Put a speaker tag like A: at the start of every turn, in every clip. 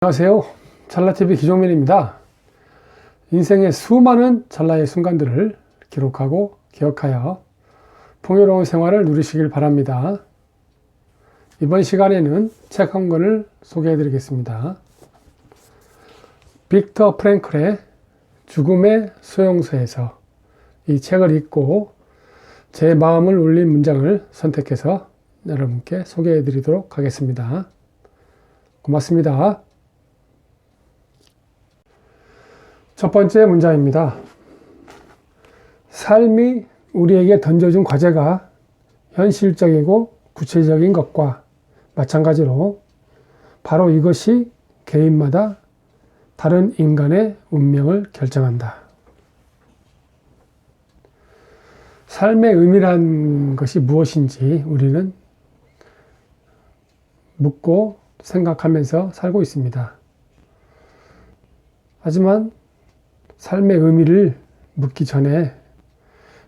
A: 안녕하세요. 찰나TV 기종민입니다. 인생의 수많은 찰나의 순간들을 기록하고 기억하여 풍요로운 생활을 누리시길 바랍니다. 이번 시간에는 책 한 권을 소개해 드리겠습니다. 빅터 프랭클의 죽음의 수용소에서 이 책을 읽고 제 마음을 울린 문장을 선택해서 여러분께 소개해 드리도록 하겠습니다. 고맙습니다. 첫 번째 문장입니다. 삶이 우리에게 던져준 과제가 현실적이고 구체적인 것과 마찬가지로 바로 이것이 개인마다 다른 인간의 운명을 결정한다. 삶의 의미란 것이 무엇인지 우리는 묻고 생각하면서 살고 있습니다. 하지만 삶의 의미를 묻기 전에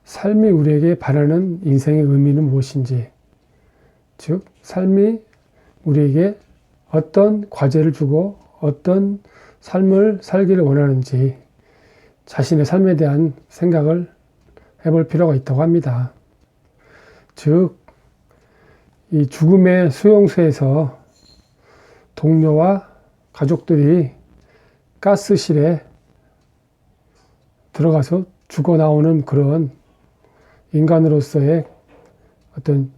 A: 삶이 우리에게 바라는 인생의 의미는 무엇인지, 즉 삶이 우리에게 어떤 과제를 주고 어떤 삶을 살기를 원하는지 자신의 삶에 대한 생각을 해볼 필요가 있다고 합니다. 즉, 이 죽음의 수용소에서 동료와 가족들이 가스실에 들어가서 죽어 나오는 그런 인간으로서의 어떤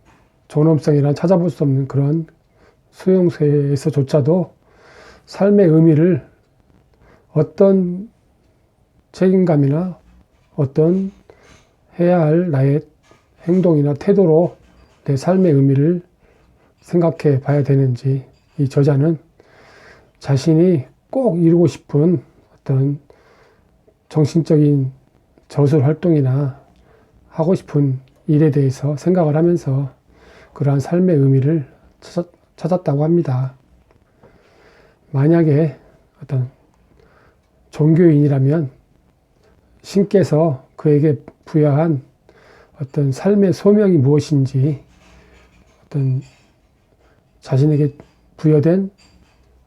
A: 존엄성이란 찾아볼 수 없는 그런 수용소에서조차도 삶의 의미를 어떤 책임감이나 어떤 해야 할 나의 행동이나 태도로 내 삶의 의미를 생각해 봐야 되는지, 이 저자는 자신이 꼭 이루고 싶은 어떤 정신적인 저술 활동이나 하고 싶은 일에 대해서 생각을 하면서 그러한 삶의 의미를 찾았다고 합니다. 만약에 어떤 종교인이라면 신께서 그에게 부여한 어떤 삶의 소명이 무엇인지, 어떤 자신에게 부여된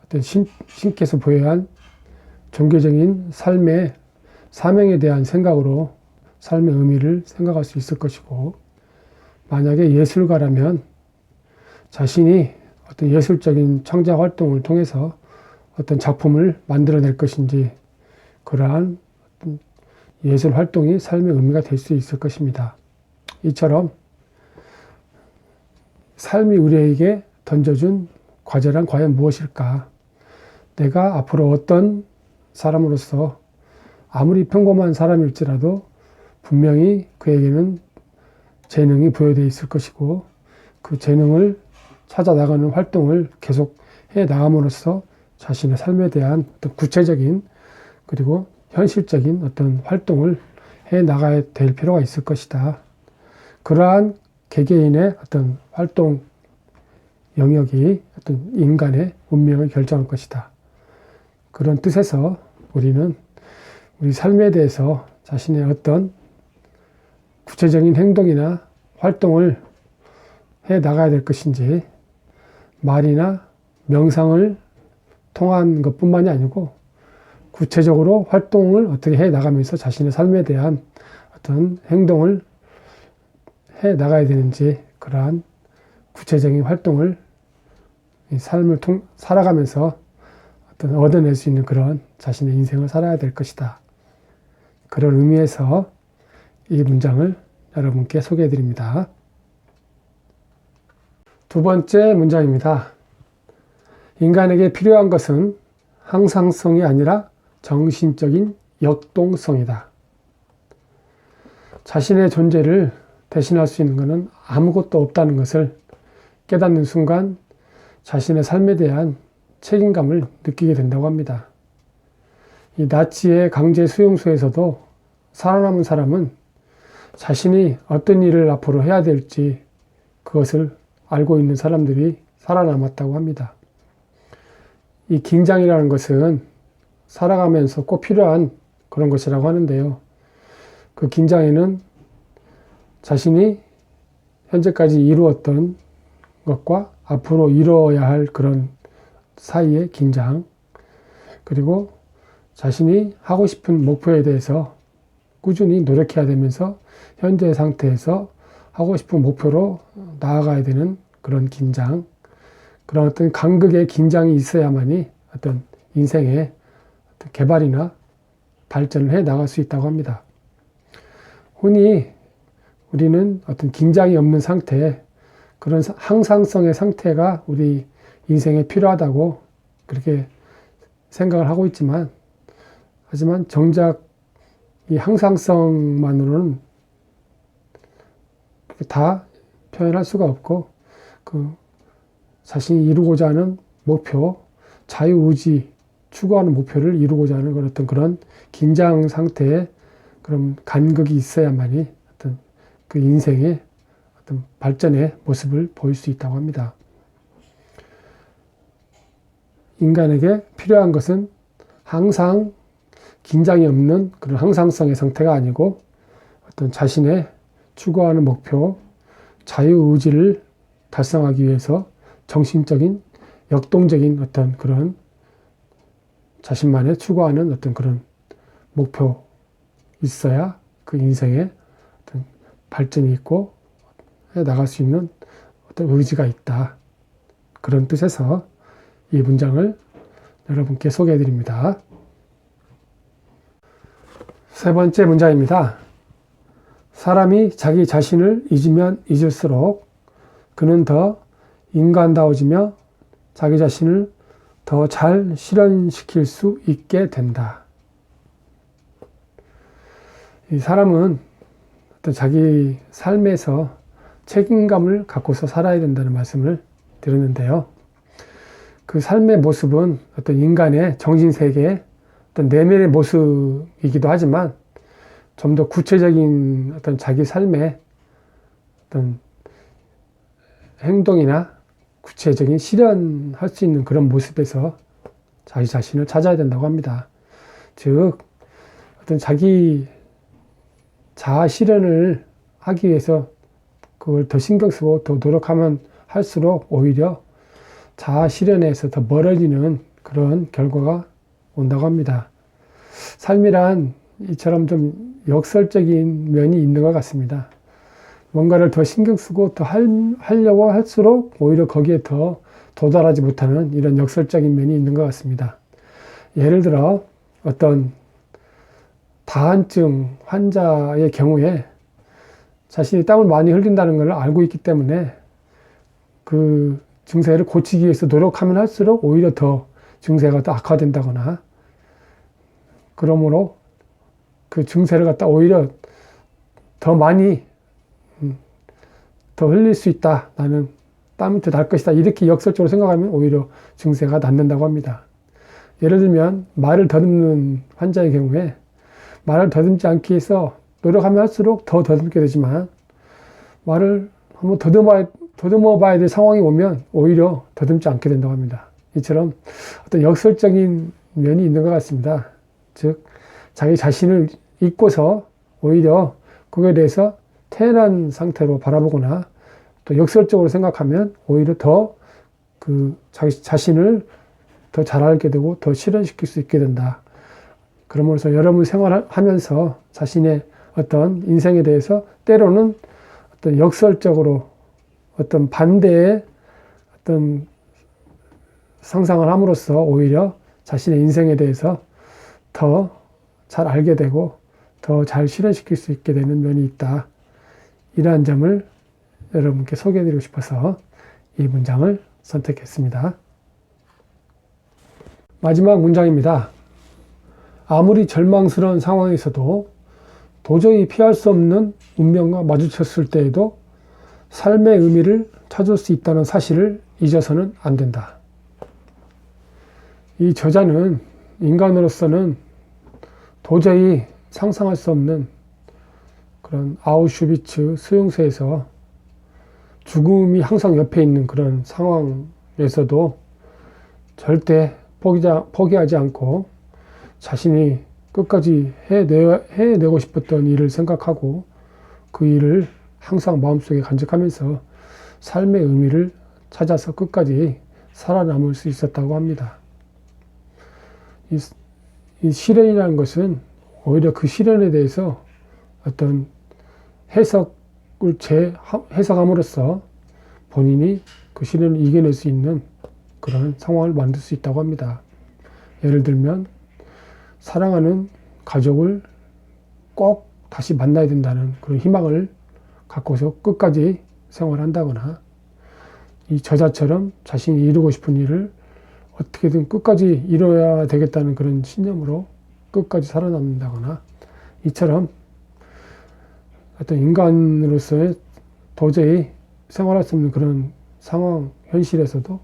A: 어떤 신께서 부여한 종교적인 삶의 사명에 대한 생각으로 삶의 의미를 생각할 수 있을 것이고, 만약에 예술가라면 자신이 어떤 예술적인 창작 활동을 통해서 어떤 작품을 만들어낼 것인지, 그러한 예술 활동이 삶의 의미가 될 수 있을 것입니다. 이처럼 삶이 우리에게 던져준 과제란 과연 무엇일까? 내가 앞으로 어떤 사람으로서 아무리 평범한 사람일지라도 분명히 그에게는 재능이 부여되어 있을 것이고, 그 재능을 찾아나가는 활동을 계속 해 나감으로써 자신의 삶에 대한 어떤 구체적인 그리고 현실적인 어떤 활동을 해 나가야 될 필요가 있을 것이다. 그러한 개개인의 어떤 활동 영역이 어떤 인간의 운명을 결정할 것이다. 그런 뜻에서 우리는 우리 삶에 대해서 자신의 어떤 구체적인 행동이나 활동을 해 나가야 될 것인지, 말이나 명상을 통한 것뿐만이 아니고 구체적으로 활동을 어떻게 해 나가면서 자신의 삶에 대한 어떤 행동을 해 나가야 되는지, 그러한 구체적인 활동을 이 삶을 살아가면서 어떤 얻어낼 수 있는 그런 자신의 인생을 살아야 될 것이다. 그런 의미에서 이 문장을 여러분께 소개해 드립니다. 두 번째 문장입니다. 인간에게 필요한 것은 항상성이 아니라 정신적인 역동성이다. 자신의 존재를 대신할 수 있는 것은 아무것도 없다는 것을 깨닫는 순간 자신의 삶에 대한 책임감을 느끼게 된다고 합니다. 이 나치의 강제 수용소에서도 살아남은 사람은 자신이 어떤 일을 앞으로 해야 될지 그것을 알고 있는 사람들이 살아남았다고 합니다. 이 긴장이라는 것은 살아가면서 꼭 필요한 그런 것이라고 하는데요. 그 긴장에는 자신이 현재까지 이루었던 것과 앞으로 이루어야 할 그런 사이의 긴장, 그리고 자신이 하고 싶은 목표에 대해서 꾸준히 노력해야 되면서 현재 상태에서 하고 싶은 목표로 나아가야 되는 그런 긴장, 그런 어떤 간극의 긴장이 있어야만이 어떤 인생의 어떤 개발이나 발전을 해 나갈 수 있다고 합니다. 흔히 우리는 어떤 긴장이 없는 상태, 그런 항상성의 상태가 우리 인생에 필요하다고 그렇게 생각을 하고 있지만, 하지만 정작 이 항상성만으로는 다 표현할 수가 없고, 그 자신이 이루고자 하는 목표, 자유의지, 추구하는 목표를 이루고자 하는 어떤 그런 긴장 상태에 그런 간극이 있어야만이 어떤 그 인생의 어떤 발전의 모습을 보일 수 있다고 합니다. 인간에게 필요한 것은 항상 긴장이 없는 그런 항상성의 상태가 아니고 어떤 자신의 추구하는 목표, 자유의지를 달성하기 위해서 정신적인, 역동적인 어떤 그런 자신만의 추구하는 어떤 그런 목표 있어야 그 인생에 어떤 발전이 있고 해 나갈 수 있는 어떤 의지가 있다. 그런 뜻에서 이 문장을 여러분께 소개해 드립니다. 세 번째 문장입니다. 사람이 자기 자신을 잊으면 잊을수록 그는 더 인간다워지며 자기 자신을 더 잘 실현시킬 수 있게 된다. 이 사람은 어떤 자기 삶에서 책임감을 갖고서 살아야 된다는 말씀을 드렸는데요. 그 삶의 모습은 어떤 인간의 정신세계의 어떤 내면의 모습이기도 하지만 좀 더 구체적인 어떤 자기 삶의 어떤 행동이나 구체적인 실현할 수 있는 그런 모습에서 자기 자신을 찾아야 된다고 합니다. 즉, 어떤 자기 자아 실현을 하기 위해서 그걸 더 신경 쓰고 더 노력하면 할수록 오히려 자아 실현에서 더 멀어지는 그런 결과가 온다고 합니다. 삶이란 이처럼 좀 역설적인 면이 있는 것 같습니다. 뭔가를 더 신경 쓰고 더 하려고 할수록 오히려 거기에 더 도달하지 못하는 이런 역설적인 면이 있는 것 같습니다. 예를 들어 어떤 다한증 환자의 경우에 자신이 땀을 많이 흘린다는 걸 알고 있기 때문에 그 증세를 고치기 위해서 노력하면 할수록 오히려 더 증세가 더 악화된다거나, 그러므로 그 증세를 갖다 오히려 더 많이 더 흘릴 수 있다. 나는 땀이 더 날 것이다. 이렇게 역설적으로 생각하면 오히려 증세가 낫는다고 합니다. 예를 들면 말을 더듬는 환자의 경우에 말을 더듬지 않기 위해서 노력하면 할수록 더 더듬게 되지만 말을 한번 더듬어 봐야 될 상황이 오면 오히려 더듬지 않게 된다고 합니다. 이처럼 어떤 역설적인 면이 있는 것 같습니다. 즉, 자기 자신을 잊고서 오히려 그거에 대해서 태연한 상태로 바라보거나 또 역설적으로 생각하면 오히려 더 그 자기 자신을 더 잘 알게 되고 더 실현시킬 수 있게 된다. 그러면서 여러분 생활하면서 자신의 어떤 인생에 대해서 때로는 어떤 역설적으로 어떤 반대의 어떤 상상을 함으로써 오히려 자신의 인생에 대해서 더 잘 알게 되고 더 잘 실현시킬 수 있게 되는 면이 있다. 이러한 점을 여러분께 소개해드리고 싶어서 이 문장을 선택했습니다. 마지막 문장입니다. 아무리 절망스러운 상황에서도 도저히 피할 수 없는 운명과 마주쳤을 때에도 삶의 의미를 찾을 수 있다는 사실을 잊어서는 안 된다. 이 저자는 인간으로서는 도저히 상상할 수 없는 그런 아우슈비츠 수용소에서 죽음이 항상 옆에 있는 그런 상황에서도 절대 포기하지 않고 자신이 끝까지 해내고 싶었던 일을 생각하고 그 일을 항상 마음속에 간직하면서 삶의 의미를 찾아서 끝까지 살아남을 수 있었다고 합니다. 이, 이 시련이라는 것은 오히려 그 시련에 대해서 어떤 해석을 해석함으로써 본인이 그 시련을 이겨낼 수 있는 그런 상황을 만들 수 있다고 합니다. 예를 들면 사랑하는 가족을 꼭 다시 만나야 된다는 그런 희망을 갖고서 끝까지 생활한다거나, 이 저자처럼 자신이 이루고 싶은 일을 어떻게든 끝까지 이뤄야 되겠다는 그런 신념으로 끝까지 살아남는다거나, 이처럼 어떤 인간으로서의 도저히 생활할 수 없는 그런 상황, 현실에서도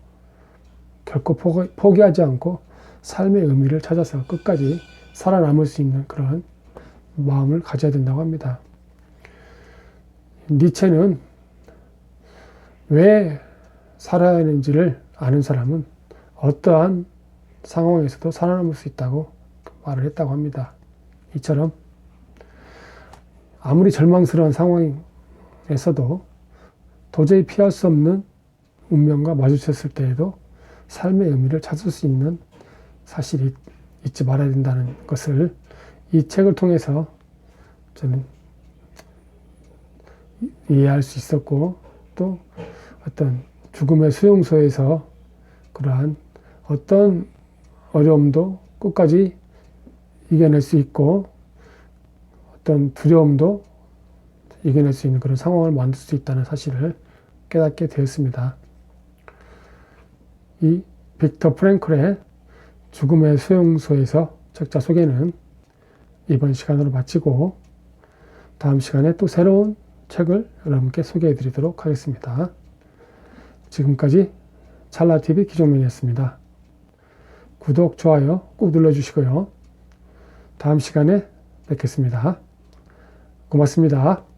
A: 결코 포기하지 않고 삶의 의미를 찾아서 끝까지 살아남을 수 있는 그런 마음을 가져야 된다고 합니다. 니체는 왜 살아야 하는지를 아는 사람은 어떠한 상황에서도 살아남을 수 있다고 말을 했다고 합니다. 이처럼 아무리 절망스러운 상황에서도 도저히 피할 수 없는 운명과 마주쳤을 때에도 삶의 의미를 찾을 수 있는 사실이 잊지 말아야 된다는 것을 이 책을 통해서 저는 이해할 수 있었고, 또 어떤 죽음의 수용소에서 그러한 어떤 어려움도 끝까지 이겨낼 수 있고, 어떤 두려움도 이겨낼 수 있는 그런 상황을 만들 수 있다는 사실을 깨닫게 되었습니다. 이 빅터 프랭클의 죽음의 수용소에서 책자 소개는 이번 시간으로 마치고, 다음 시간에 또 새로운 책을 여러분께 소개해 드리도록 하겠습니다. 지금까지 찰나TV 기종민이었습니다. 구독, 좋아요 꼭 눌러주시고요. 다음 시간에 뵙겠습니다. 고맙습니다.